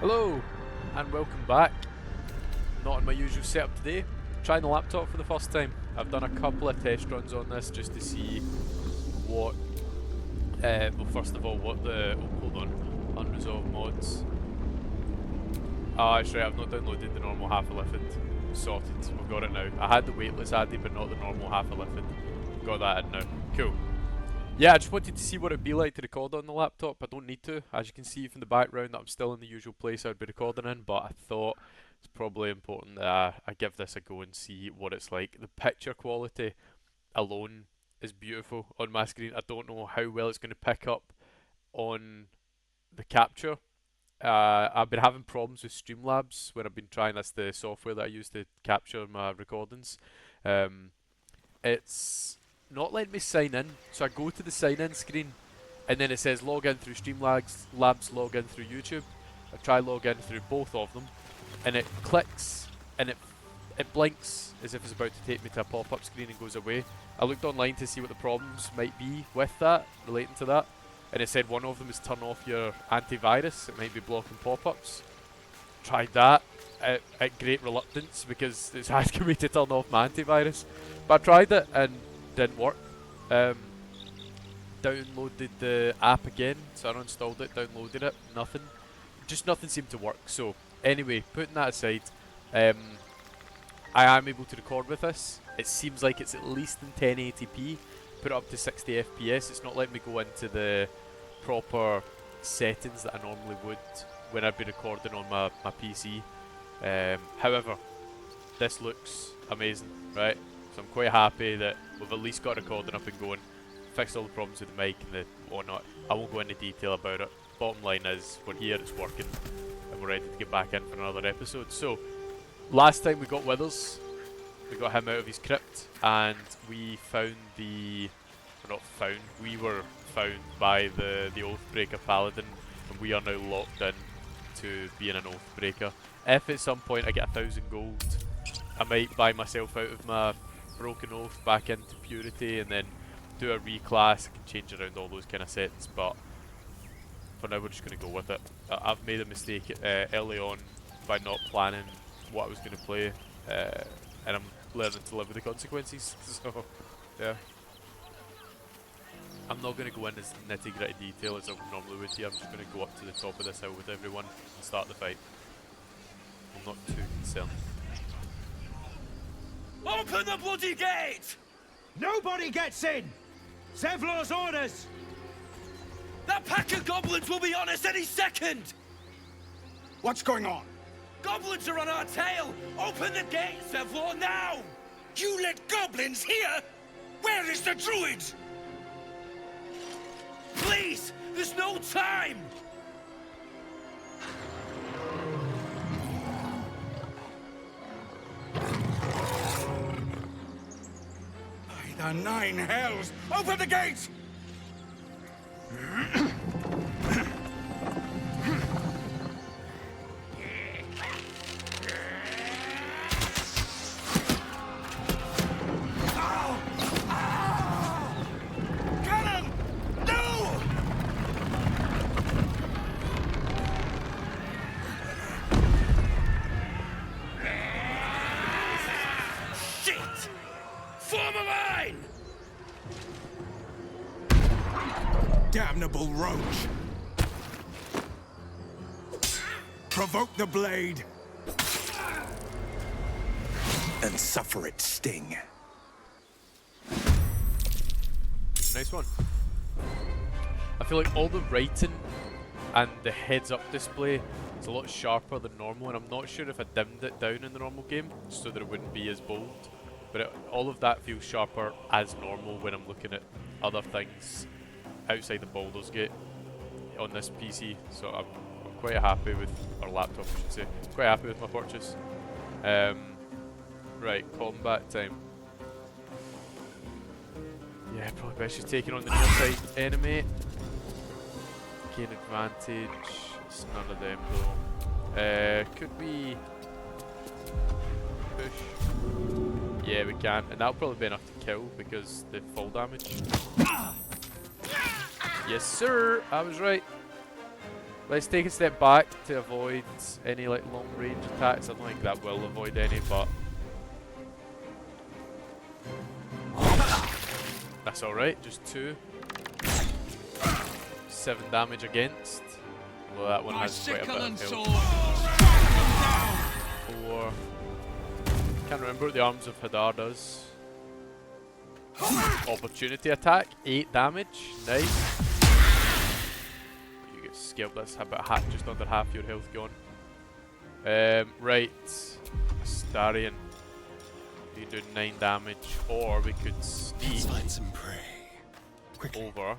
Hello and welcome back. Not in my usual setup today. Trying the laptop for the first time. I've done a couple of test runs on this just to see what well, first of all, what the hold on, unresolved mods. Oh, that's right, I've not downloaded the normal half-a-lifted. Sorted, we've got it now. I had the weightless added but not the normal half-a-lifted. Got that in now. Cool. Yeah, I just wanted to see what it'd be like to record on the laptop. I don't need to. As you can see from the background that I'm still in the usual place I'd be recording in, but I thought it's probably important that I give this a go and see what it's like. The picture quality alone is beautiful on my screen. I don't know how well it's going to pick up on the capture. I've been having problems with Streamlabs when I've been trying. That's the software that I use to capture my recordings. It's not letting me sign in, so I go to the sign in screen and then it says log in through Streamlabs, log in through YouTube. I try log in through both of them and it clicks and it blinks as if it's about to take me to a pop-up screen and goes away. I looked online to see what the problems might be with that, relating to that, and it said one of them is turn off your antivirus. It might be blocking pop-ups. Tried that at great reluctance because it's asking me to turn off my antivirus, but I tried it and didn't work. Downloaded the app again, so I uninstalled it, downloaded it, nothing. Just nothing seemed to work. So anyway, putting that aside, I am able to record with this. It seems like it's at least in 1080p. Put it up to 60 FPS. It's not letting me go into the proper settings that I normally would when I'd be recording on my PC. However, this looks amazing, right? So I'm quite happy that we've at least got recording up and going. Fixed all the problems with the mic and the whatnot. I won't go into detail about it. Bottom line is, we're here, it's working, and we're ready to get back in for another episode. So, last time we got Withers, we got him out of his crypt, and we found we were found by the Oathbreaker Paladin, and we are now locked in to being an Oathbreaker. If at some point I get 1,000 gold, I might buy myself out of my Broken Oath back into Purity and then do a reclass. I can change around all those kind of sets, but for now we're just going to go with it. I've made a mistake early on by not planning what I was going to play, and I'm learning to live with the consequences, so yeah. I'm not going to go in as nitty gritty detail as I would normally would here. I'm just going to go up to the top of this hill with everyone and start the fight. I'm not too concerned. Open the bloody gate! Nobody gets in! Zevlor's orders! That pack of goblins will be on us any second! What's going on? Goblins are on our tail! Open the gate, Zevlor, now! You let goblins here? Where is the druid? Please! There's no time! By the 9 hells! Open the gate! Cannon! No! Shit! Form a line! Damnable roach! Provoke the blade! And suffer its sting. Nice one. I feel like all the writing and the heads up display is a lot sharper than normal, and I'm not sure if I dimmed it down in the normal game so that it wouldn't be as bold, but all of that feels sharper as normal when I'm looking at other things outside the Baldur's Gate on this PC, so I'm quite happy with, or laptop I should say, quite happy with my purchase. Right, combat time. Yeah, probably best just taking on the near side enemy. Gain advantage. It's none of them though. Could we push? Yeah, we can, and that'll probably be enough to kill because the fall damage. Yes, sir. I was right. Let's take a step back to avoid any like long range attacks. I don't think that will avoid any, but that's alright, just 2. 7 damage against. Although that one has quite a bit of health. 4. Can't remember what the Arms of Hadar does. Opportunity attack, 8 damage. Nice. You get scaled, that's about half, just under half your health gone. Right. Astarion. You can do 9 damage, or we could sneak Find some prey. Quickly. over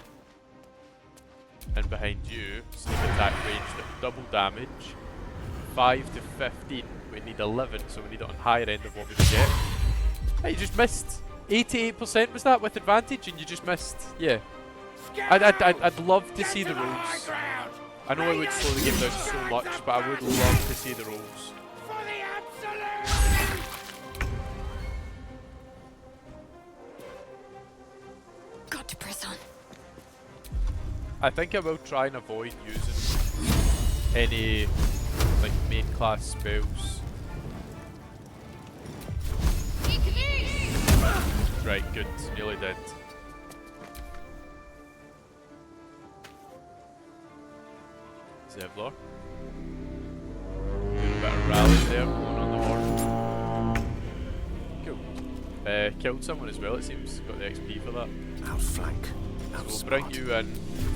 and behind you. Sneak attack range at double damage. 5 to 15. We need 11, so we need it on higher end of what we get. Hey, you just missed. 88% was that with advantage, and you just missed. Yeah. I'd love to see the rolls. I know it would slow the game down so much, but I would love to see the rolls. Got to press on. I think I will try and avoid using any like main class spells. Right, good. Nearly dead. Zevlor. Doing a bit of rally there, going on the horn. Cool. Killed someone as well, it seems. Got the XP for that. Outflank. So we'll bring you in.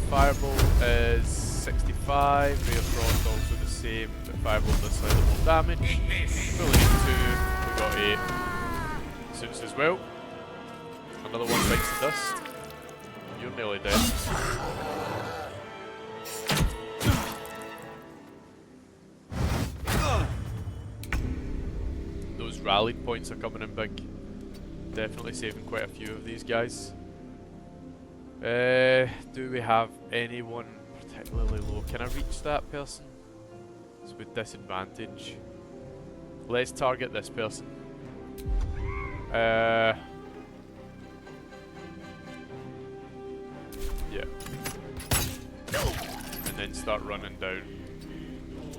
Fireball is 65, Ray of Frost also the same, but Fireball does slightly more damage. We only need 2, we got 8. Suits as well. Another one bites the dust. You're nearly dead. Those rallied points are coming in big. Definitely saving quite a few of these guys. Do we have anyone particularly low? Can I reach that person? It's with disadvantage. Let's target this person. Yeah. And then start running down.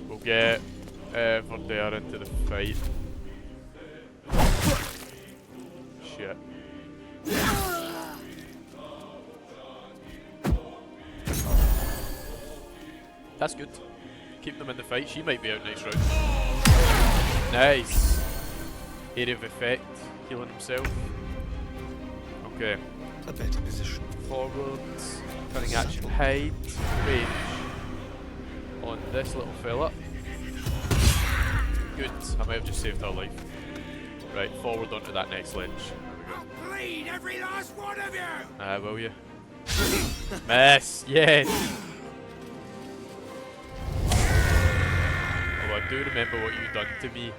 We'll get Verdere into the fight. Shit. That's good. Keep them in the fight. She might be out next round. Nice. Area of effect. Healing himself. Okay. A better position. Forward. Cunning action. Hide. Range. On this little fella. Good. I might have just saved her life. Right. Forward onto that next ledge. I'll bleed every last one of you! Will you? Miss. Yes. Oh, I do remember what you've done to me in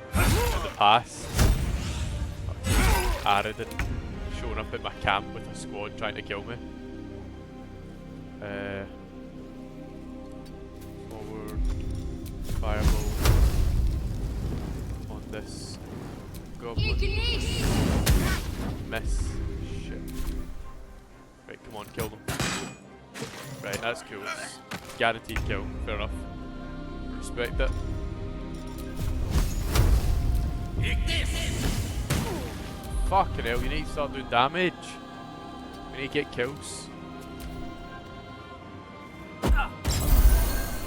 the past. Aridin showing up at my camp with a squad trying to kill me. Forward. Fireball. On this. Goblin. Miss. Shit. Right, come on, kill them. Right, that's cool. Guaranteed kill. Fair enough. Respect it. Fucking hell, you need to start doing damage. We need to get kills.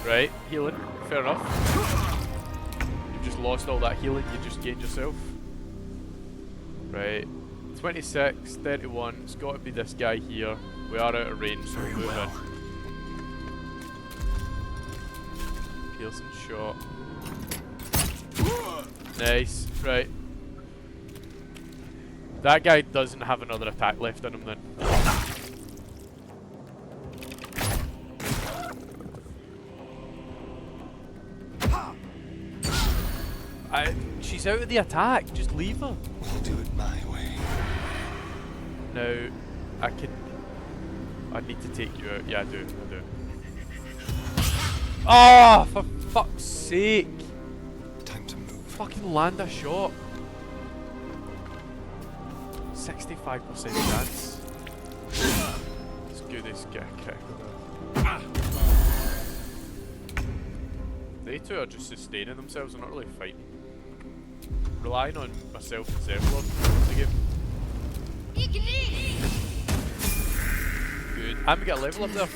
Right, healing. Fair enough. You've just lost all that healing you just gained yourself. Right. 26, 31. It's got to be this guy here. We are out of range, so we'll move in. Piercing shot. Nice. Right. That guy doesn't have another attack left in him then. She's out of the attack. Just leave her. We'll do it my way. Now, I need to take you out. Yeah, I do. Oh, for fuck's sake. Time to move. Fucking land a shot. 65% chance. Let's do this guy. Okay. they two are just sustaining themselves, they're not really fighting. Relying on myself and Zevlor in the game. Good. And we got a level up there.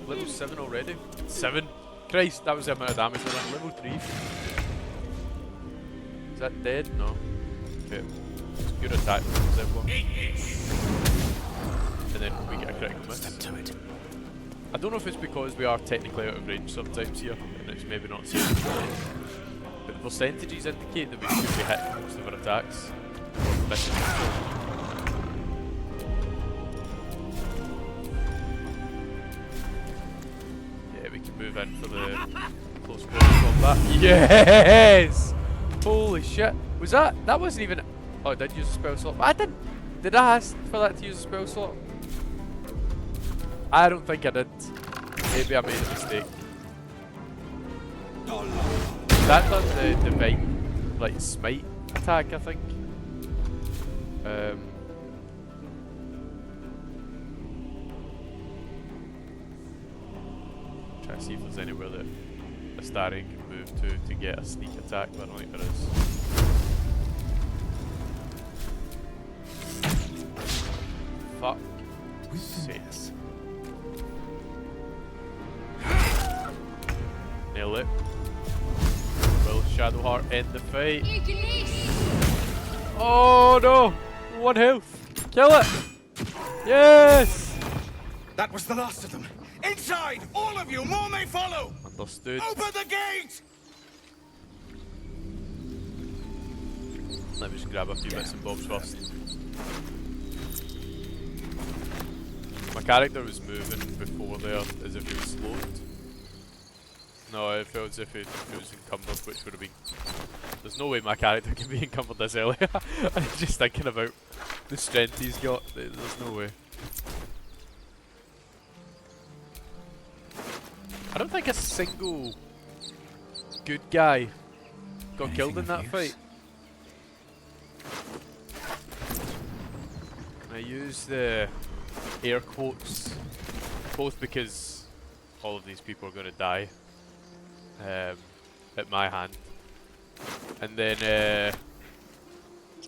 Level 7 already. 7? Christ, that was the amount of damage we done. Level 3. Is that dead? No. Okay. It's good attack from Zevlor. And then we get a critical miss. Step to it. I don't know if it's because we are technically out of range sometimes here, and it's maybe not safe. But the percentages indicate that we should be hitting most of our attacks. Or missing. Yeah, we can move in for the close quarter combat. Yes! Holy shit. Was that? That wasn't even. Oh, I did use a spell slot. I didn't. Did I ask for that to use a spell slot? I don't think I did. Maybe I made a mistake. That done the divine, like, smite attack, I think. Try to see if there's anywhere that Astarion can move to get a sneak attack, but I don't think there is. Fuck. Sakes. Nail it. Will Shadowheart end the fight? Oh no! 1 health! Kill it! Yes! That was the last of them. Inside! All of you! More may follow! Understood. Open the gate! Let me just grab a few bits and bobs first. My character was moving before there as if he was slowed. No, it felt as if it was encumbered, which would have been... There's no way my character can be encumbered this early. I'm just thinking about the strength he's got. There's no way. I don't think a single good guy got killed in that fight. I use the air quotes both because all of these people are going to die at my hand, and then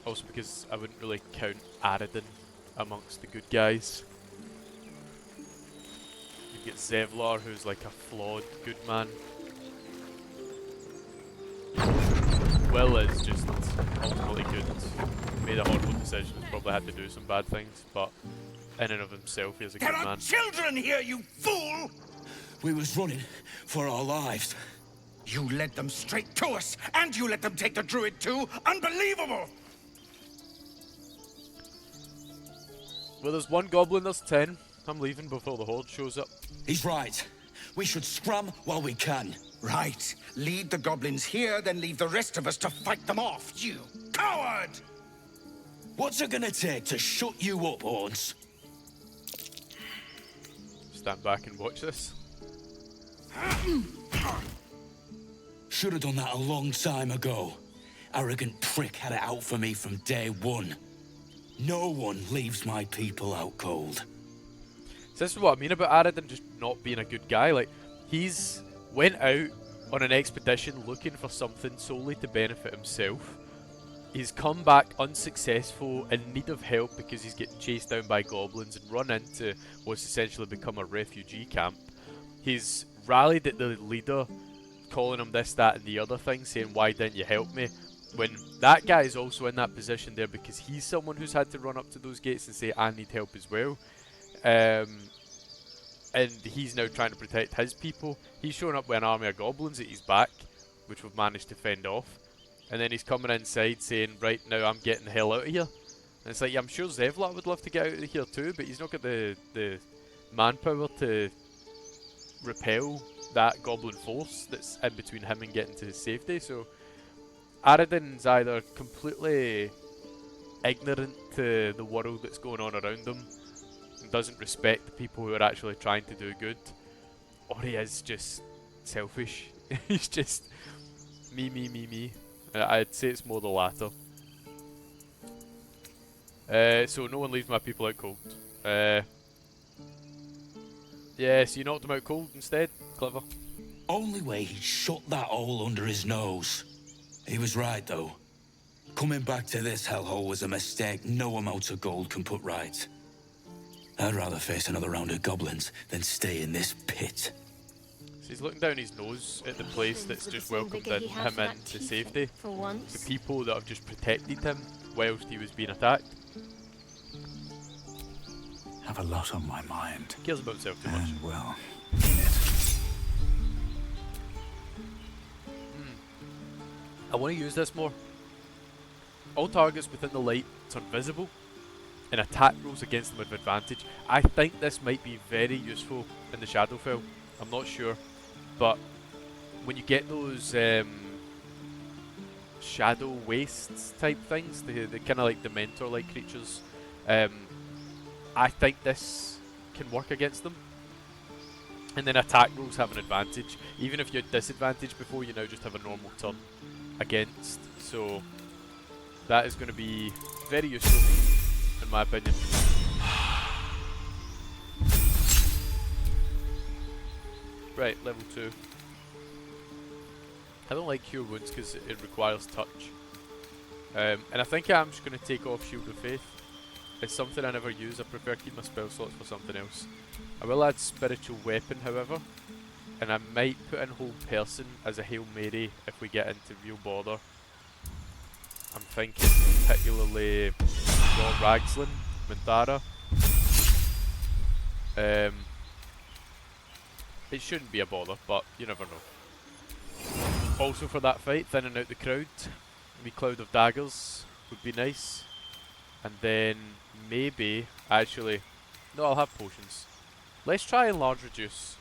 also because I wouldn't really count Aradin amongst the good guys. You get Zevlor, who's like a flawed good man. Will is just ultimately good. Made a horrible decision, probably had to do some bad things, but in and of himself he's a good There are man. children here, you fool! We was running for our lives. You led them straight to us, and you let them take the druid too? Unbelievable! Well, there's one goblin, there's 10. I'm leaving before the horde shows up. He's right. We should scrum while we can. Right. Lead the goblins here, then leave the rest of us to fight them off, you coward! What's it gonna take to shut you up, Horns? Stand back and watch this. Should have done that a long time ago. Arrogant prick had it out for me from day one. No one leaves my people out cold. So this is what I mean about Aradin just not being a good guy. Like, he's went out on an expedition looking for something solely to benefit himself. He's come back unsuccessful, in need of help because he's getting chased down by goblins and run into what's essentially become a refugee camp. He's rallied at the leader, calling him this, that and the other thing, saying, why didn't you help me? When that guy is also in that position there because he's someone who's had to run up to those gates and say, I need help as well. And he's now trying to protect his people. He's showing up with an army of goblins at his back, which we've managed to fend off. And then he's coming inside saying, right now I'm getting the hell out of here. And it's like, yeah, I'm sure Zevlor would love to get out of here too, but he's not got the manpower to repel that goblin force that's in between him and getting to his safety. So Aradin's either completely ignorant to the world that's going on around him and doesn't respect the people who are actually trying to do good, or he is just selfish. He's just me. I'd say it's more the latter. So no one leaves my people out cold. Yeah, so you knocked them out cold instead. Clever. Only way he'd shut that hole under his nose. He was right, though. Coming back to this hellhole was a mistake no amount of gold can put right. I'd rather face another round of goblins than stay in this pit. So he's looking down his nose at the place that's just welcomed him into safety. The people that have just protected him whilst he was being attacked. Have a lot on my mind. Cares about himself too much. And, well, mean it. I want to use this more. All targets within the light turn visible, and attack rolls against them with advantage. I think this might be very useful in the Shadowfell. I'm not sure, but when you get those shadow wastes type things, the kind of like Dementor-like creatures, I think this can work against them. And then attack rolls have an advantage. Even if you had disadvantage before, you now just have a normal turn against. So that is going to be very useful, in my opinion. Right, level 2. I don't like Cure Wounds because it requires touch. And I think I'm just going to take off Shield of Faith. It's something I never use. I prefer keep my spell slots for something else. I will add Spiritual Weapon, however. And I might put in Hold Person as a Hail Mary if we get into real bother. I'm thinking particularly Lord Ragslin, Mintara. It shouldn't be a bother, but you never know. Also for that fight, thinning out the crowd. Wee Cloud of Daggers would be nice. And then maybe, actually, no, I'll have potions. Let's try Enlarge Reduce.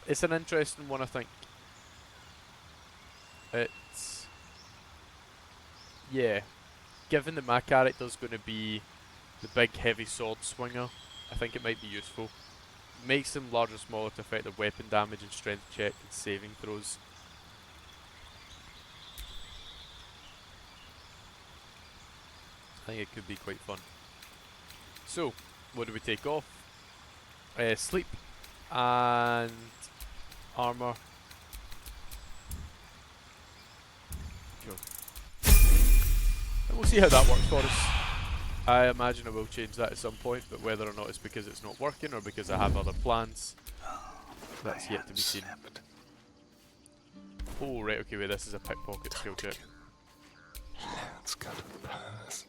It's an interesting one, I think. It's... yeah. Given that my character's going to be the big heavy sword swinger, I think it might be useful. Makes them larger or smaller to affect their weapon damage and strength check and saving throws. I think it could be quite fun. So, what do we take off? Sleep and armor. Cool. And we'll see how that works for us. I imagine I will change that at some point, but whether or not it's because it's not working or because I have other plans, that's yet to be seen. Oh, right, okay, wait, this is a pickpocket skill check. It's got a pass.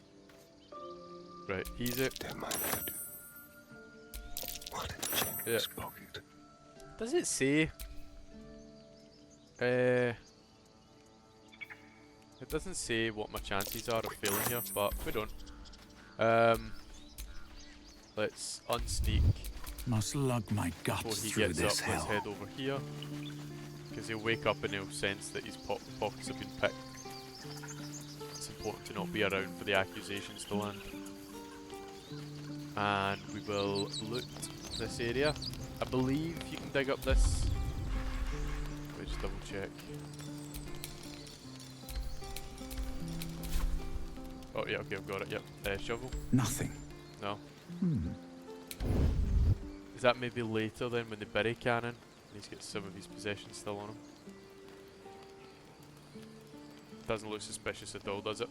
Right, easy. Don't mind if I do. What a generous pocket. Does it say? It doesn't say what my chances are of failing here, but we don't. Let's unsneak Must lug my before guts he through gets this up. Let's hell. head over here, because he'll wake up and he'll sense that his pockets have been picked. It's important to not be around for the accusations to land. And we will loot this area. I believe you can dig up this. Let me just double check. Oh yeah, okay, I've got it, yep. Shovel? Nothing. No. Is that maybe later then when they bury Cannon? He's got some of his possessions still on him. Doesn't look suspicious at all, does it?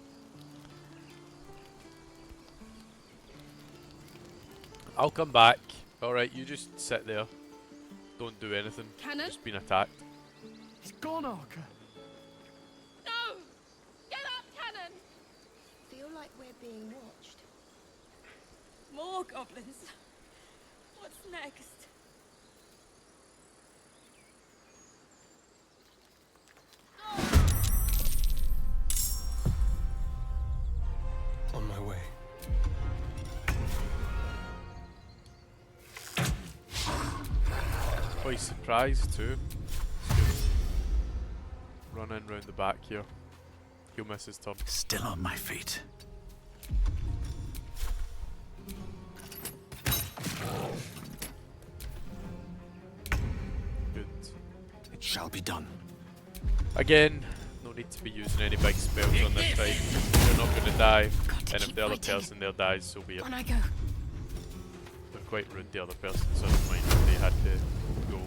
I'll come back. Alright, you just sit there. Don't do anything. Cannon? Just been attacked. He's gone, Archer. No! Get up, Cannon! Feel like we're being watched. More goblins. What's next? On my way. Oh, he's surprised too. Run in round the back here. He'll miss his turn. Still on my feet. Good. It shall be done. Again, no need to be using any big spells on this fight. You're not going to die, Got to and if keep the other fighting. person there dies, so be it. On I go. They're quite rude, the other person, so I don't mind if they had to go.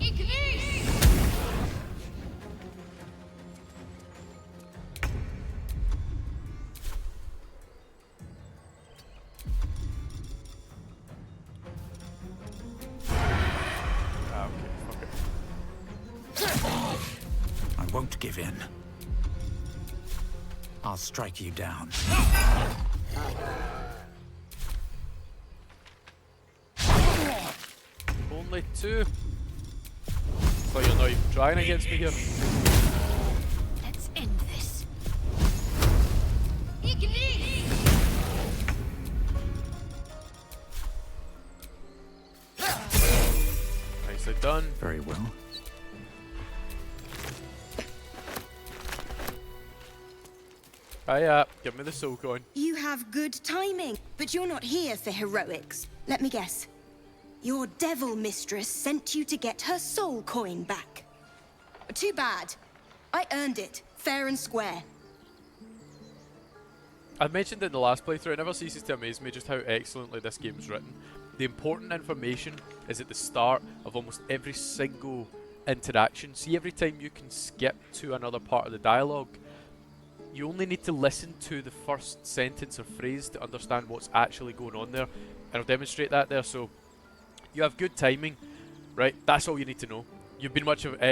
won't give in. I'll strike you down. Only 2. Thought you're not even trying against me here. Let's end this. Nicely done. Very well. Hiya, give me the soul coin. You have good timing, but you're not here for heroics. Let me guess. Your devil mistress sent you to get her soul coin back. Too bad. I earned it, fair and square. I mentioned in the last playthrough, it never ceases to amaze me just how excellently this game is written. The important information is at the start of almost every single interaction. See, every time you can skip to another part of the dialogue, you only need to listen to the first sentence or phrase to understand what's actually going on there. And I'll demonstrate that there. So, you have good timing, right? That's all you need to know. You've been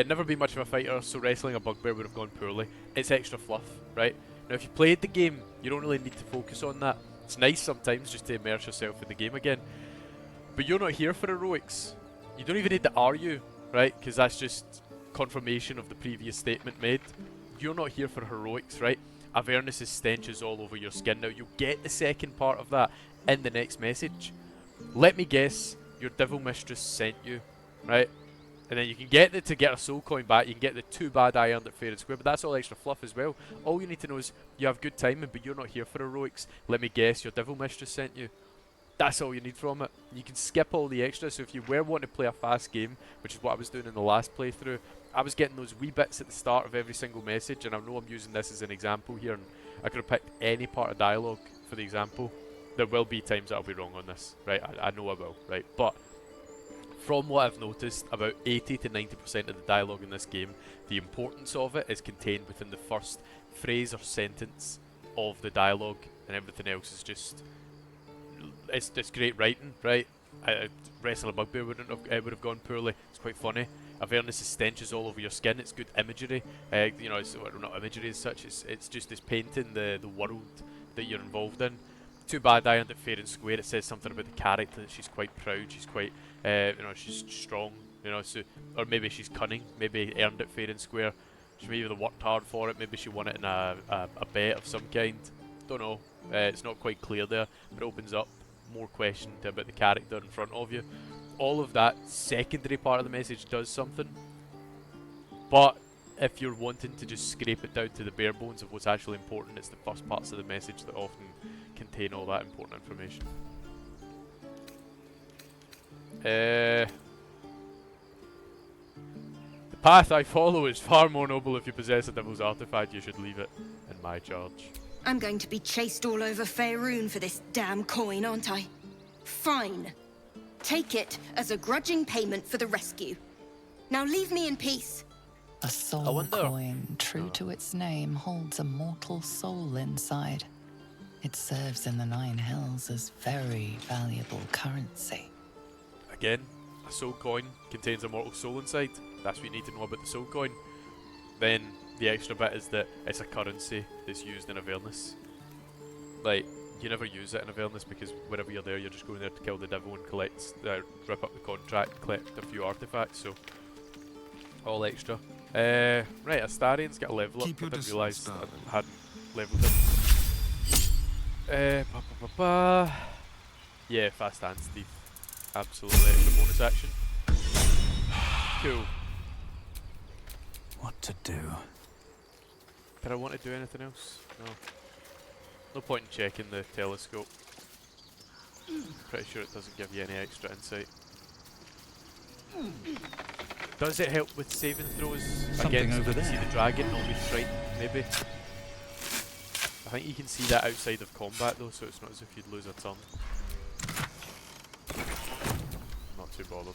never been much of a fighter, so wrestling a bugbear would have gone poorly. It's extra fluff, right? Now, if you played the game, you don't really need to focus on that. It's nice sometimes just to immerse yourself in the game again. But you're not here for heroics. You don't even need to argue, right? Because that's just confirmation of the previous statement made. You're not here for heroics, right? Avernus' stench is all over your skin. Now, you'll get the second part of that in the next message. Let me guess, your devil mistress sent you, right? And then you can get to get a soul coin back. You can get the 2 bad I earned at fair and square, but that's all extra fluff as well. All you need to know is you have good timing, but you're not here for heroics. Let me guess, your devil mistress sent you. That's all you need from it. You can skip all the extras. So if you were wanting to play a fast game, which is what I was doing in the last playthrough, I was getting those wee bits at the start of every single message, and I know I'm using this as an example here, and I could have picked any part of dialogue for the example. There will be times that I'll be wrong on this, right? I know I will, right? But from what I've noticed, about 80 to 90% of the dialogue in this game, the importance of it is contained within the first phrase or sentence of the dialogue, and everything else is just... It's great writing, right? Wrestling a bugbear would have gone poorly. It's quite funny. Avernus' stench is all over your skin. It's good imagery. You know, it's not imagery as such. It's just this painting the world that you're involved in. Too bad I earned it fair and square. It says something about the character that she's quite proud. She's quite, you know, she's strong. You know, so or maybe she's cunning. Maybe earned it fair and square. She maybe worked hard for it. Maybe she won it in a bet of some kind. Don't know. It's not quite clear there, but it opens up more question about the character in front of you. All of that secondary part of the message does something, but if you're wanting to just scrape it down to the bare bones of what's actually important, it's the first parts of the message that often contain all that important information. The path I follow is far more noble. If you possess a devil's artifact, you should leave it in my charge. I'm going to be chased all over Faerun for this damn coin, aren't I? Fine. Take it as a grudging payment for the rescue. Now leave me in peace. A soul coin, true to its name, holds a mortal soul inside. It serves in the Nine Hells as very valuable currency. Again, a soul coin contains a mortal soul inside. That's what you need to know about the soul coin. Then the extra bit is that it's a currency that's used in Avernus. Like, you never use it in Avernus because whenever you're there, you're just going there to kill the devil and collect, rip up the contract, collect a few artifacts, so all extra. Right, Astarian's got a level up. I didn't realise I hadn't leveled him. Yeah, fast hands, Steve. Absolutely extra bonus action. Cool. What to do? Did I want to do anything else? No. No point in checking the telescope. Pretty sure it doesn't give you any extra insight. Does it help with saving throws? Something Again, so over you can see there. the dragon, not be frightened, maybe. I think you can see that outside of combat though, so it's not as if you'd lose a turn. Not too bothered.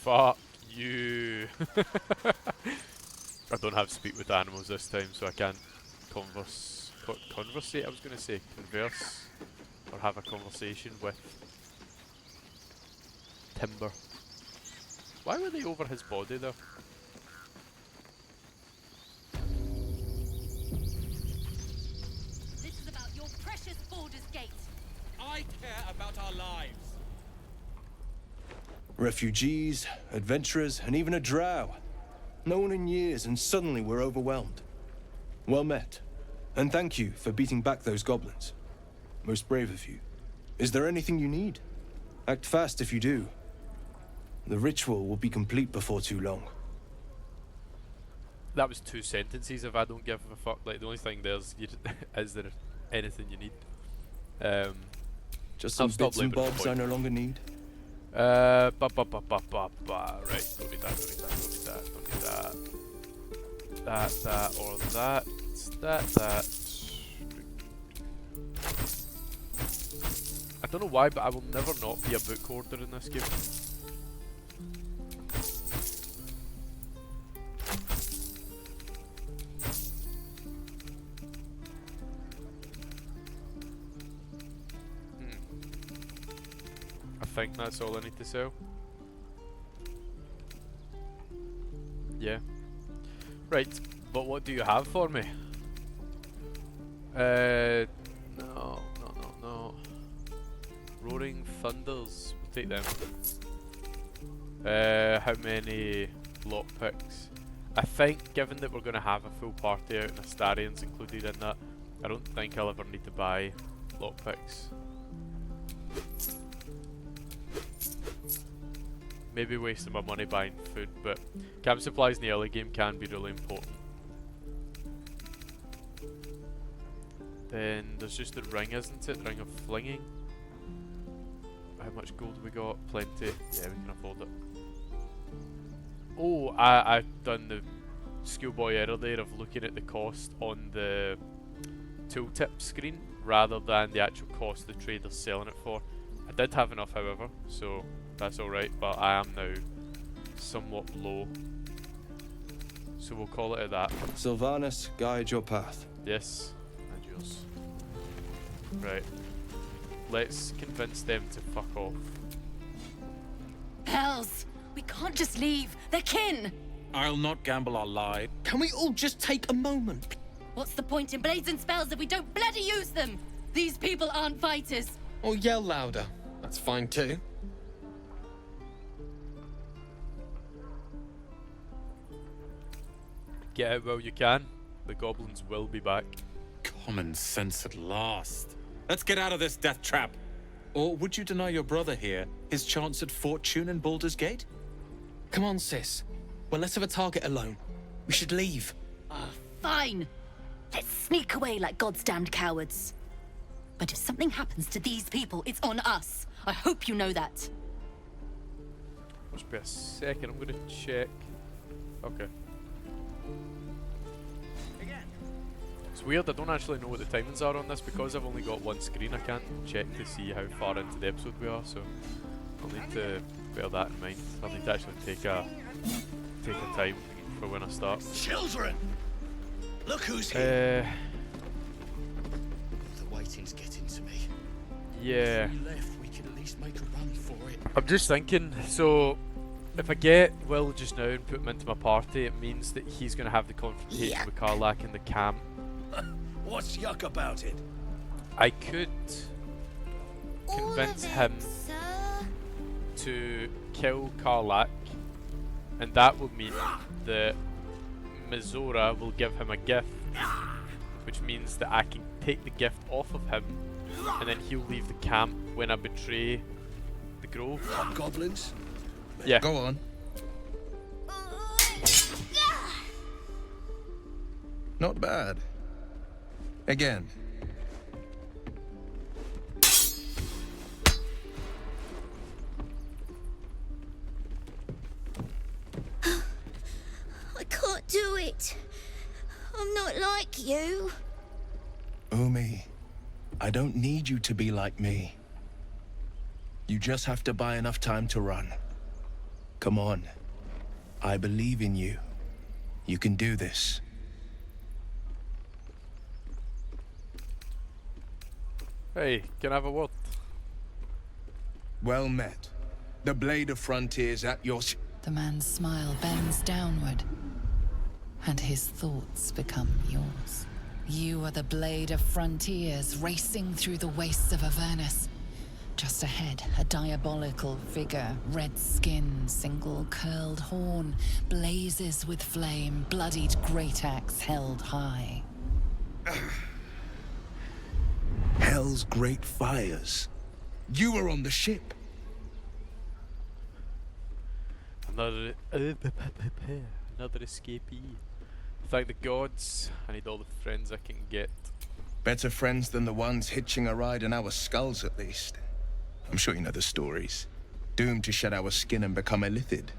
Fuck you. I don't have speak with animals this time, so I can't conversate, I was going to say, converse, or have a conversation with Timber. Why were they over his body though? This is about your precious Baldur's Gate. I care about our lives. Refugees, adventurers, and even a drow. No one in years, and suddenly we're overwhelmed. Well met. And thank you for beating back those goblins. Most brave of you. Is there anything you need? Act fast if you do. The ritual will be complete before too long. That was 2 sentences. If I don't give a fuck, like the only thing there's is there anything you need? Just some bits and bobs I no longer need. Right, don't need that, don't need that, don't need that, don't need that. That, or that. That. I don't know why, but I will never not be a book hoarder in this game. I think that's all I need to sell. Yeah. Right, but what do you have for me? No. Roaring Thunders, we'll take them. How many lockpicks? I think, given that we're going to have a full party out and Astarians included in that, I don't think I'll ever need to buy lockpicks. Maybe wasting my money buying food, but camp supplies in the early game can be really important. Then there's just the ring, isn't it? The ring of flinging. How much gold have we got? Plenty. Yeah, we can afford it. Oh, I've done the schoolboy error there of looking at the cost on the tooltip screen rather than the actual cost the trader's selling it for. I did have enough, however, so that's alright, but I am now somewhat low. So we'll call it at that. Sylvanas, guide your path. Yes, and yours. Right. Let's convince them to fuck off. Hells! We can't just leave. They're kin! I'll not gamble our lives. Can we all just take a moment? What's the point in blades and spells if we don't bloody use them? These people aren't fighters. Or yell louder. That's fine too. Get out while you can. The goblins will be back. Common sense at last. Let's get out of this death trap. Or would you deny your brother here his chance at fortune in Baldur's Gate? Come on, sis. We're less of a target alone. We should leave. Fine. Let's sneak away like God's damned cowards. But if something happens to these people, it's on us. I hope you know that. Just be a second, I'm gonna check. Okay. It's weird, I don't actually know what the timings are on this because I've only got one screen. I can't check to see how far into the episode we are, so I'll need to bear that in mind. I'll need to actually take a time for when I start. Children! Look who's here! The waiting's getting to me. Yeah. If we left, we could at least make a run for it. I'm just thinking, so if I get Will just now and put him into my party, it means that he's going to have the confrontation with Karlach in the camp. What's yuck about it? I could convince him to kill Karlach, and that would mean that Mizora will give him a gift, which means that I can take the gift off of him, and then he'll leave the camp when I betray the grove. Goblins? Yeah. Go on. Not bad. Again. I can't do it. I'm not like you. Umi, I don't need you to be like me. You just have to buy enough time to run. Come on. I believe in you. You can do this. Hey, can I have a word? Well met. The Blade of Frontiers at your The man's smile bends downward, and his thoughts become yours. You are the blade of frontiers racing through the wastes of Avernus. Just ahead, a diabolical figure, red skin, single curled horn, blazes with flame, bloodied great axe held high. Hell's great fires. You were on the ship. Another escapee. Thank the gods, I need all the friends I can get. Better friends than the ones hitching a ride in our skulls, at least. I'm sure you know the stories. Doomed to shed our skin and become illithid.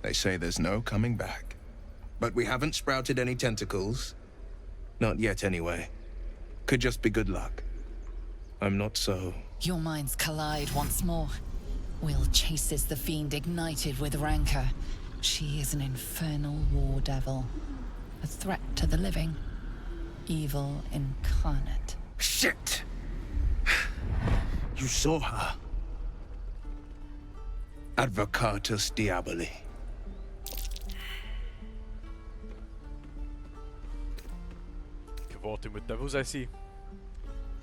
They say there's no coming back. But we haven't sprouted any tentacles. Not yet, anyway. Could just be good luck. I'm not so... Your minds collide once more. Will chases the fiend ignited with rancor. She is an infernal war devil. A threat to the living. Evil incarnate. Shit! You saw her. Advocatus Diaboli. Cavorting with devils, I see.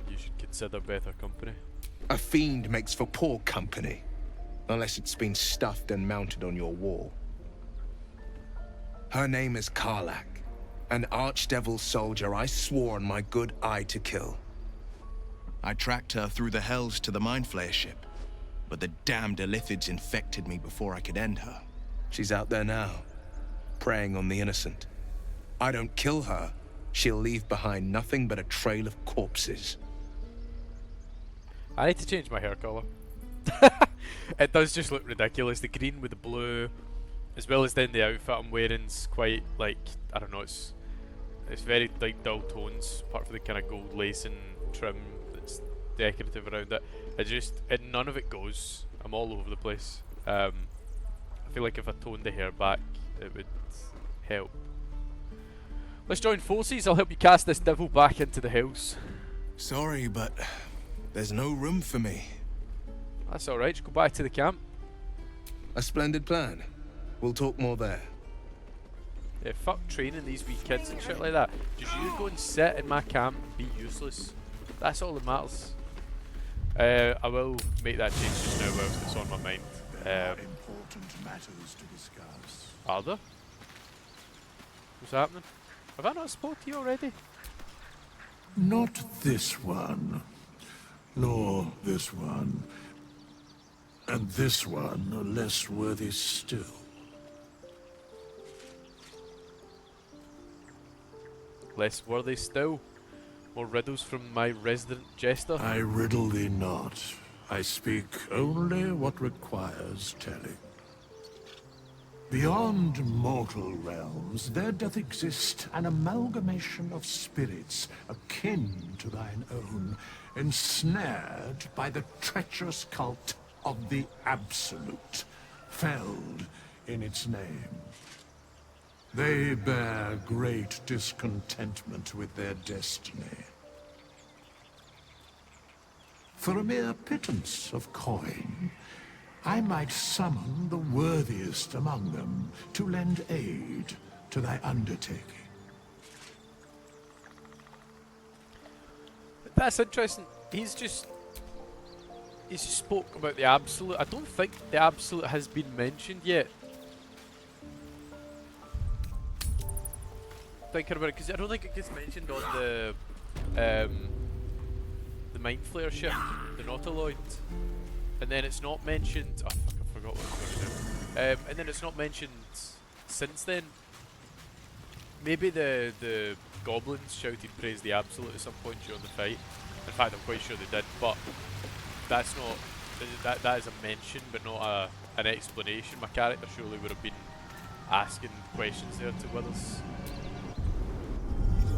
You should consider better company. A fiend makes for poor company. Unless it's been stuffed and mounted on your wall. Her name is Karlach. An archdevil soldier I swore on my good eye to kill. I tracked her through the hells to the Mind Flayer ship, but the damned illithids infected me before I could end her. She's out there now, preying on the innocent. I don't kill her, she'll leave behind nothing but a trail of corpses. I need to change my hair colour. It does just look ridiculous. The green with the blue, as well as then the outfit I'm wearing's quite like, I don't know, it's very like dull tones, apart from the kind of gold lace and trim that's decorative around it. None of it goes. I'm all over the place. I feel like if I toned the hair back, it would help. Let's join forces. I'll help you cast this devil back into the hills. Sorry, but there's no room for me. That's alright, just go back to the camp. A splendid plan. We'll talk more there. Yeah, fuck training these wee kids and shit like that. Just you go and sit in my camp and be useless. That's all that matters. I will make that change just now whilst it's on my mind. Important matters to discuss. Are there? What's happening? Have I not spoke to you already? Not this one. Nor this one. And this one are less worthy still. Less worthy still. More riddles from my resident jester. I riddle thee not. I speak only what requires telling. Beyond mortal realms, there doth exist an amalgamation of spirits akin to thine own, ensnared by the treacherous cult of the Absolute, felled in its name. They bear great discontentment with their destiny. For a mere pittance of coin, I might summon the worthiest among them to lend aid to thy undertaking. That's interesting. He's just spoke about the Absolute. I don't think the Absolute has been mentioned yet. Thinking about it, because I don't think it gets mentioned on the Mind Flayer ship, the Nautiloid. And then it's not mentioned. Oh fuck, I forgot what I was going to do. And then it's not mentioned since then. Maybe the goblins shouted praise the Absolute at some point during the fight. In fact, I'm quite sure they did, but that's not that is a mention, but not an explanation. My character surely would have been asking questions there to Withers.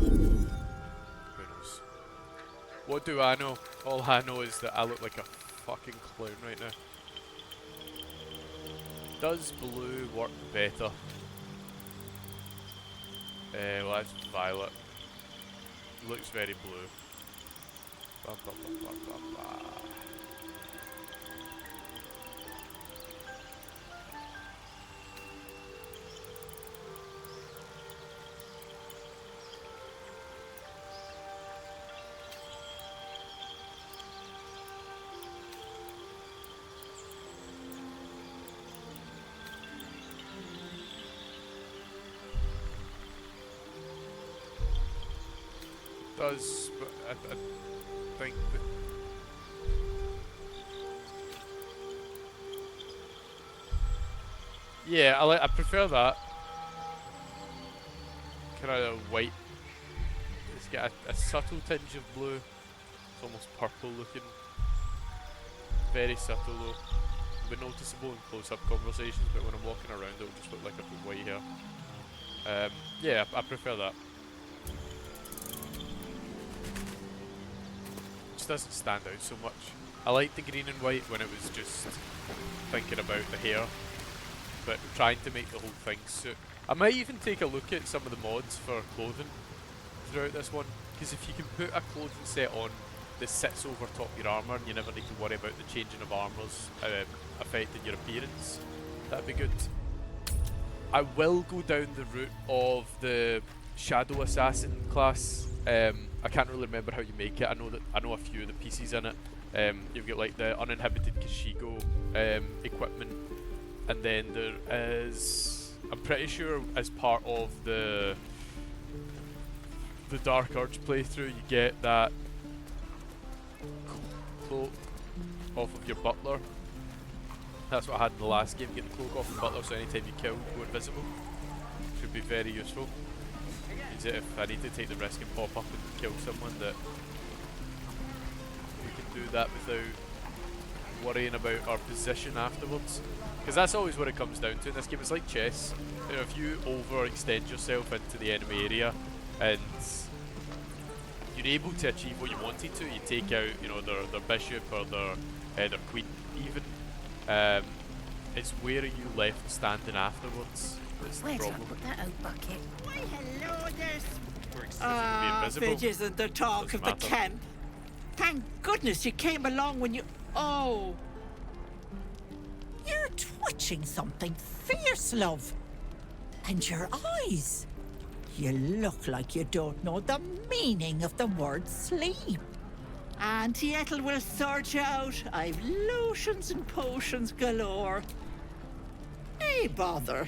Who knows? What do I know? All I know is that I look like a fucking clown right now. Does blue work better? Well, that's violet. Looks very blue. Ba, ba, ba, ba, ba, ba. does, but I think that... Yeah, I prefer that. Kind of white. It's got a subtle tinge of blue. It's almost purple looking. Very subtle though. It'll be noticeable in close-up conversations, but when I'm walking around it'll just look like I've got white hair. Yeah, I prefer that. Just doesn't stand out so much. I liked the green and white when it was just thinking about the hair, but trying to make the whole thing suit. I might even take a look at some of the mods for clothing throughout this one, because if you can put a clothing set on that sits over top your armour and you never need to worry about the changing of armours affecting your appearance, that'd be good. I will go down the route of the Shadow Assassin class. I can't really remember how you make it. I know a few of the pieces in it. You've got like the uninhibited Kashigo equipment, and then there is, I'm pretty sure as part of the Dark Urge playthrough, you get that cloak off of your butler. That's what I had in the last game. Get the cloak off the butler, so anytime you kill, go invisible. Should be very useful. Means that if I need to take the risk and pop up and kill someone, that we can do that without worrying about our position afterwards. Because that's always what it comes down to in this game. It's like chess. You know, if you overextend yourself into the enemy area and you're able to achieve what you wanted to, you take out, you know, their bishop or their queen even. It's where are you left standing afterwards that's the problem. Put that old bucket? Why, hello, yes. Fidge isn't the talk of the camp. Thank goodness you came along when you... Oh. You're twitching something fierce, love. And your eyes. You look like you don't know the meaning of the word sleep. Auntie Ethel will sort you out. I've lotions and potions galore. Nay, bother.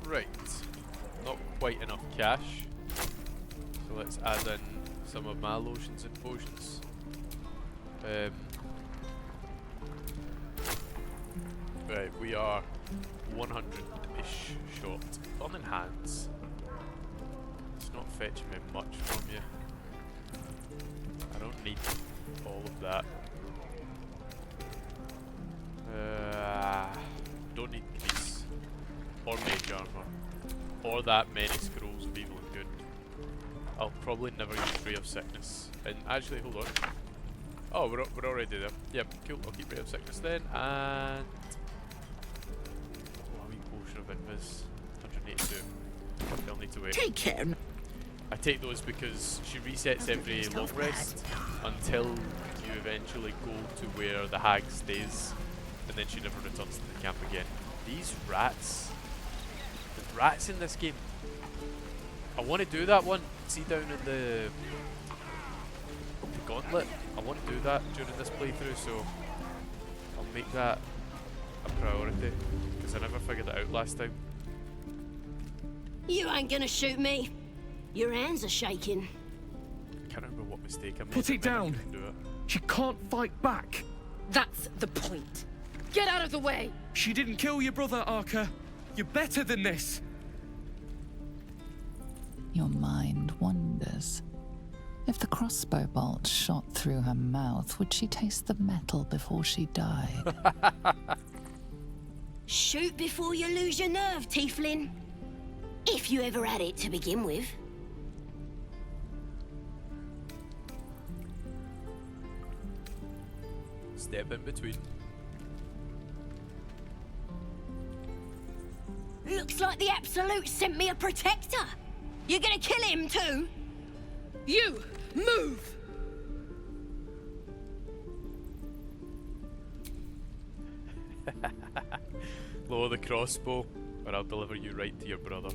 Right. Not quite enough cash. So let's add in some of my lotions and potions. Right, we are 100-ish short. Thumb in hands. It's not fetching me much from you. I don't need all of that. Don't need grease. Or mage armor. Or that many scrolls of evil and good. I'll probably never use Ray of Sickness. And actually, hold on. Oh, we're already there. Yep, cool. I'll keep Ray of Sickness then. And... oh, a wee potion of Invis. 182. I'll need to wait. Take care. I take those because she resets every long rest until you eventually go to where the hag stays, and then she never returns to the camp again. These rats. The rats in this game. I want to do that one. See down in the gauntlet. I want to do that during this playthrough, so I'll make that a priority because I never figured it out last time. You ain't gonna shoot me. Your hands are shaking. Can't remember what mistake I made. Put it down. She can't fight back. That's the point. Get out of the way. She didn't kill your brother, Arca. You're better than this. Your mind wanders. If the crossbow bolt shot through her mouth, would she taste the metal before she died? Shoot before you lose your nerve, Tiefling. If you ever had it to begin with. Step in between. Looks like the Absolute sent me a protector. You're gonna kill him too? You, move! Lower the crossbow, or I'll deliver you right to your brother.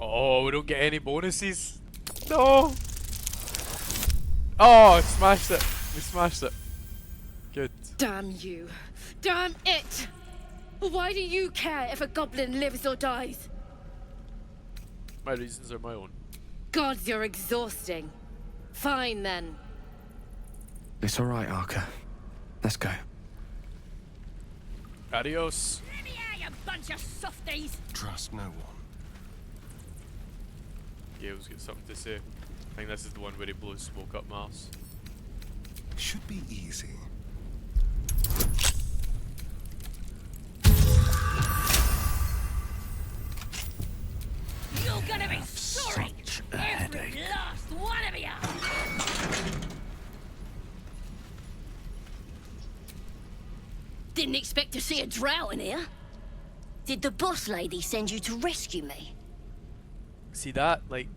Oh, we don't get any bonuses. No! Oh, smashed it. We smashed it. Good. Damn you. Damn it! Why do you care if a goblin lives or dies? My reasons are my own. Gods, you're exhausting. Fine, then. It's all right, Arca. Let's go. Adios. Let me out, you bunch of softies! Trust no one. Gale's got something to say. I think this is the one where he blows smoke up Mars. Should be easy. You're gonna be sorry! Every last one of you! Didn't expect to see a drow in here. Did the boss lady send you to rescue me? See that? Like,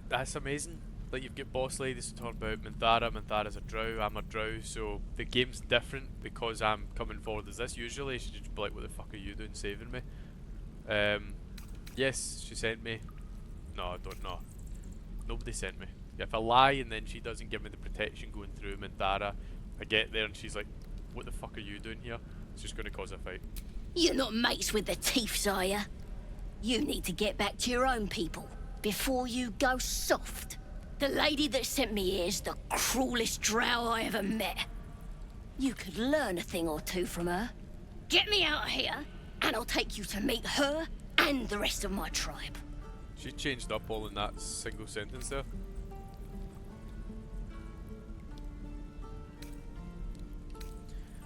that's amazing. Like, you've got boss ladies to talk about Minthara. Minthara's a drow, I'm a drow, so the game's different because I'm coming forward as this. Usually she'd just be like, what the fuck are you doing saving me? Yes, she sent me. No, I don't know. Nobody sent me. If I lie and then she doesn't give me the protection going through Minthara, I get there and she's like, what the fuck are you doing here? It's just going to cause a fight. You're not mates with the Thiefs, are you? You need to get back to your own people before you go soft. The lady that sent me here is the cruelest drow I ever met. You could learn a thing or two from her. Get me out of here, and I'll take you to meet her and the rest of my tribe. She changed up all in that single sentence there.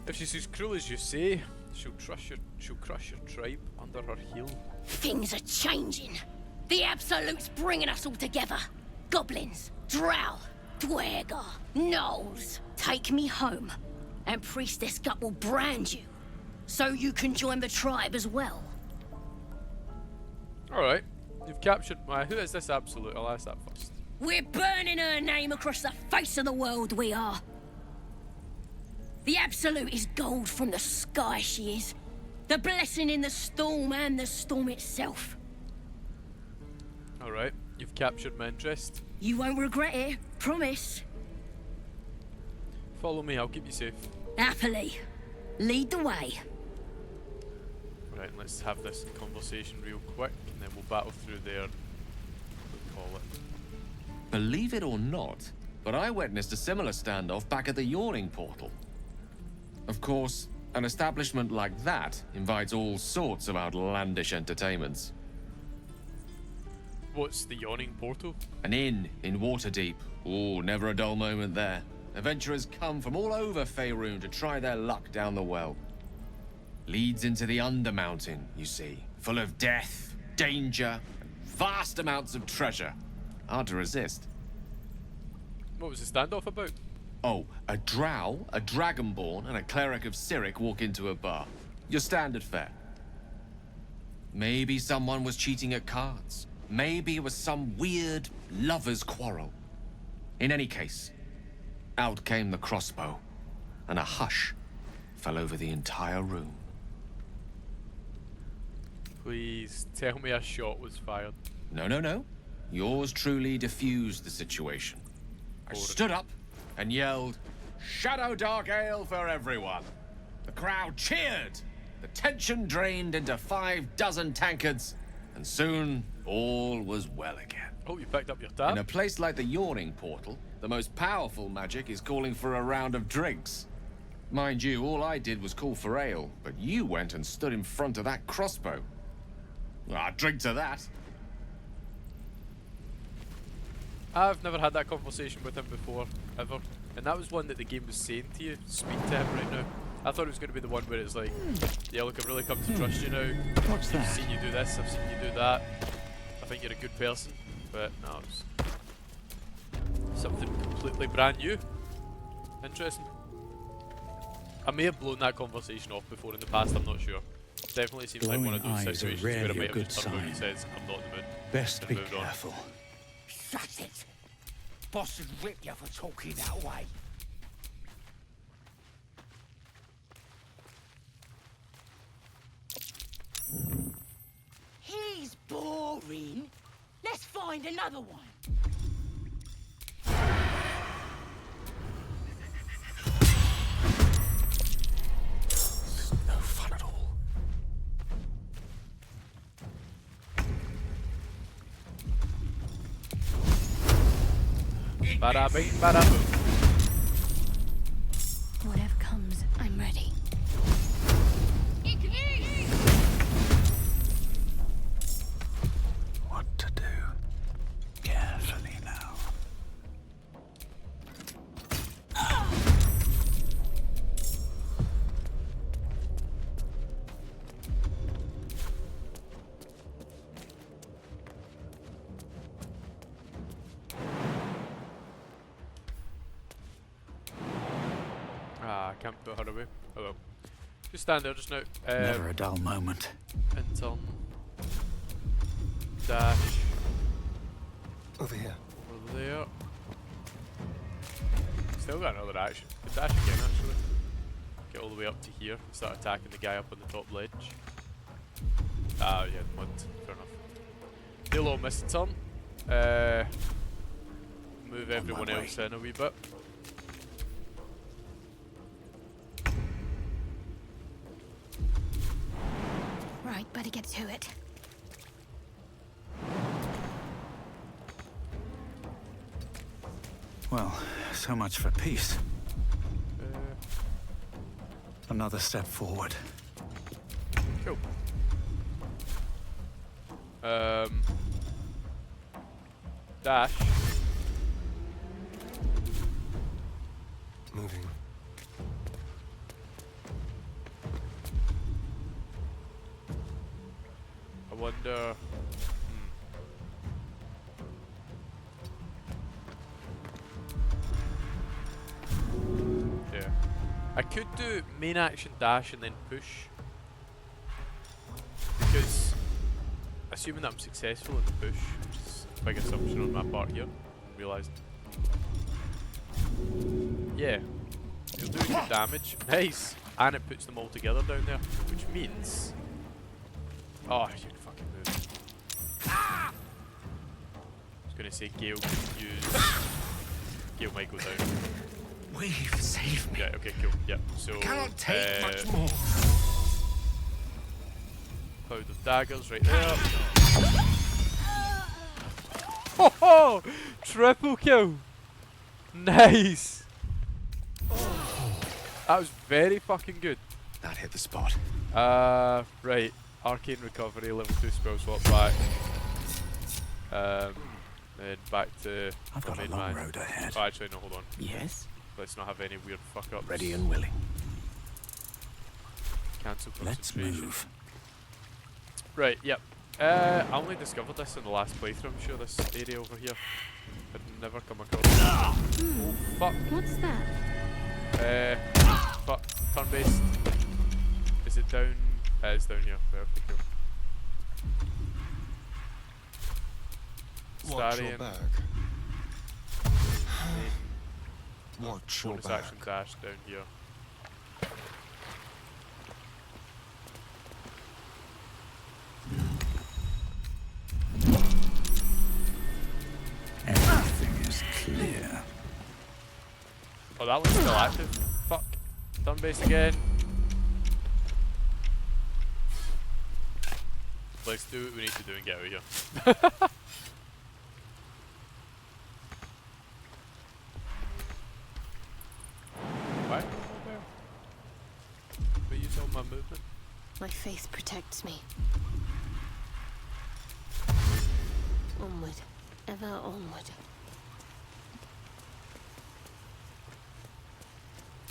If she's as cruel as you say, she'll crush your tribe under her heel. Things are changing. The Absolute's bringing us all together. Goblins, drow, dwergar, gnolls. Take me home, and Priestess Gut will brand you, so you can join the tribe as well. Alright, you've captured my... Who is this Absolute? I'll ask that first. We're burning her name across the face of the world, we are. The Absolute is gold from the sky, she is. The blessing in the storm and the storm itself. Alright, you've captured my interest. You won't regret it, promise. Follow me, I'll keep you safe. Happily. Lead the way. Right, let's have this conversation real quick, and then we'll battle through there. We'll call it. Believe it or not, but I witnessed a similar standoff back at the Yawning Portal. Of course, an establishment like that invites all sorts of outlandish entertainments. What's the Yawning Portal? An inn in Waterdeep. Oh, never a dull moment there. Adventurers come from all over Faerun to try their luck down the well. Leads into the Undermountain, you see, full of death, danger, and vast amounts of treasure. Hard to resist. What was the standoff about? Oh, a drow, a dragonborn, and a cleric of Cyric walk into a bar. Your standard fare. Maybe someone was cheating at cards. Maybe it was some weird lover's quarrel. In any case, out came the crossbow, and a hush fell over the entire room. Please tell me a shot was fired. No, no, no. Yours truly diffused the situation. I stood up and yelled, "Shadow Dark Ale for everyone!" The crowd cheered. The tension drained into 6 tankards, and soon all was well again. Oh, you picked up your tab? In a place like the Yawning Portal, the most powerful magic is calling for a round of drinks. Mind you, all I did was call for ale, but you went and stood in front of that crossbow. Well, I'd drink to that. I've never had that conversation with him before, ever. And that was one that the game was saying to you, speak to him right now. I thought it was going to be the one where it's like, yeah, look, I've really come to trust you now. What's that? I've seen you do this, I've seen you do that. I think you're a good person. But no, it's something completely brand new. Interesting. I may have blown that conversation off before in the past, I'm not sure. Definitely seems like one of those situations where I might have just turned around and says, I'm not in the mood. Best be and moved on. careful. Shut it! Boss would rip you for talking that way. He's boring. Let's find another one. No fun at all. Bada bing, bada boom. Whatever comes, I'm ready. What to do? Carefully now. I can't put her away. Oh well. Just stand there just now. Never a dull moment. And turn. Dash. Over here. Over there. Still got another action. Could dash again actually. Get all the way up to here. Start attacking the guy up on the top ledge. Ah yeah, mud. Fair enough. Deal all miss a turn. Move everyone else in a wee bit. Right, better get to it. Well, so much for peace. Another step forward. Cool. Dash. Moving. I wonder. Yeah. I could do main action dash and then push. Because, assuming that I'm successful in the push, which is a big assumption on my part here, realised. Yeah. It'll do good damage. Nice! And it puts them all together down there, which means. Oh, you can fucking move. I was gonna say Gale could use. Gale might go down. We've saved me. Yeah, okay, cool. Yeah, so. Cannot take much more. Cloud of daggers right there. Ho ho! Triple kill! Nice! That was very fucking good. That hit the spot. Right. Arcane recovery, level 2 spell swap back. Then back to. I've got a long road ahead. Oh, actually, no, hold on. Yes? Let's not have any weird fuck ups. Ready and willing. Cancel Let's concentration. move. Right, yep. I only discovered this in the last playthrough, I'm sure, this area over here. I'd never come across. Oh, fuck. What's that? Fuck. Turn based. Is it down? It's down here. Right, okay, cool. Watch Starian. your back. Watch your Bonus back. action dash down here. Everything is clear. Oh, that one's still active. Fuck. Turn base again. Let's do what we need to do and get out of here. Why? But use all my movement. My faith protects me. Onward. Ever onward.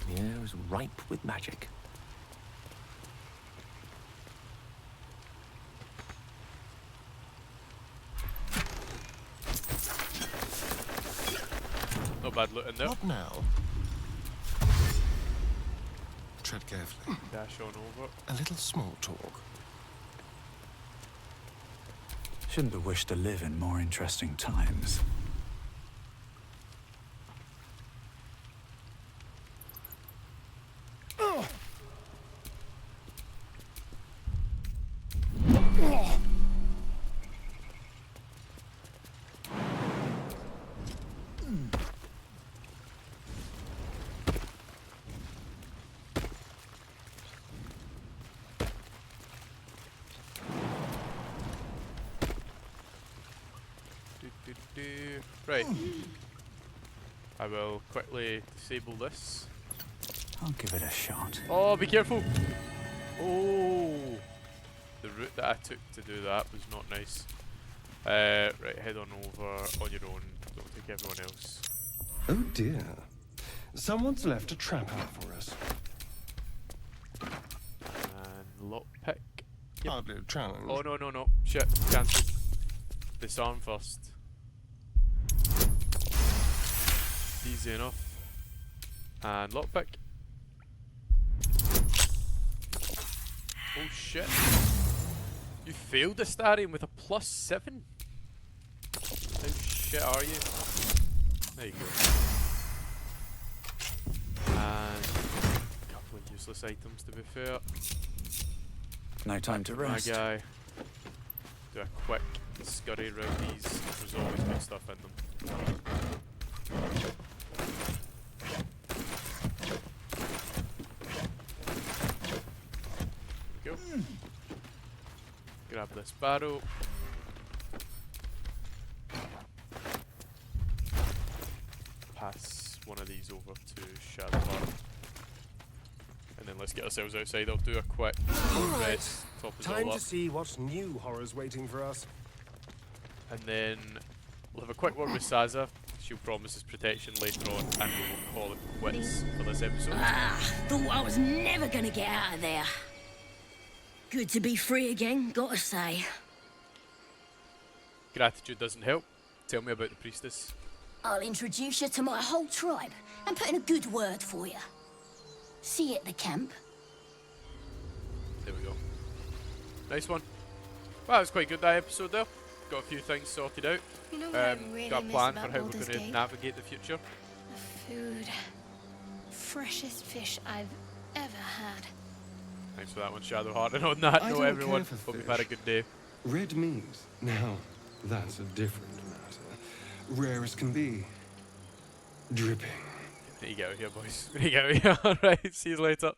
The air is ripe with magic. Not bad loot in there. What now? Tread carefully. Dash on over. A little small talk. Shouldn't have wished to live in more interesting times. Right. I will quickly disable this. I'll give it a shot. Oh, be careful! Oh! The route that I took to do that was not nice. Right, head on over on your own. Don't take everyone else. Oh dear. Someone's left a trap out for us. And lockpick. Yep. Hardly a challenge. Oh no. Shit, cancel. Disarm first. Easy enough. And lockpick. Oh shit. You failed the Starium with a +7? How shit are you? There you go. And a couple of useless items to be fair. No time to rest. My guy. Do a quick scurry around these. There's always good stuff in them. There we go. Grab this barrel. Pass one of these over to Shadowheart. And then let's get ourselves outside. I'll do a quick rest. Top us Time all to up. see what new horrors waiting for us. And then we'll have a quick word with Sazza. She'll promise us protection later on, and we will call it quits for this episode. Thought I was never gonna get out of there. Good to be free again, gotta say. Gratitude doesn't help. Tell me about the priestess. I'll introduce you to my whole tribe and put in a good word for you. See you at the camp. There we go. Nice one. Well, that was quite good, that episode there. Got a few things sorted out. You know what I really got a miss plan about for how we're Baldur's going to Gate? navigate the future. The food. Freshest fish I've ever had. Thanks for that one, Shadowheart. And on that I note, don't everyone, care for hope you've had a fish. good day. Red meat. Now, that's a different matter. Rare as can be. Dripping. There you go here, boys. There you go here. Alright, see you later.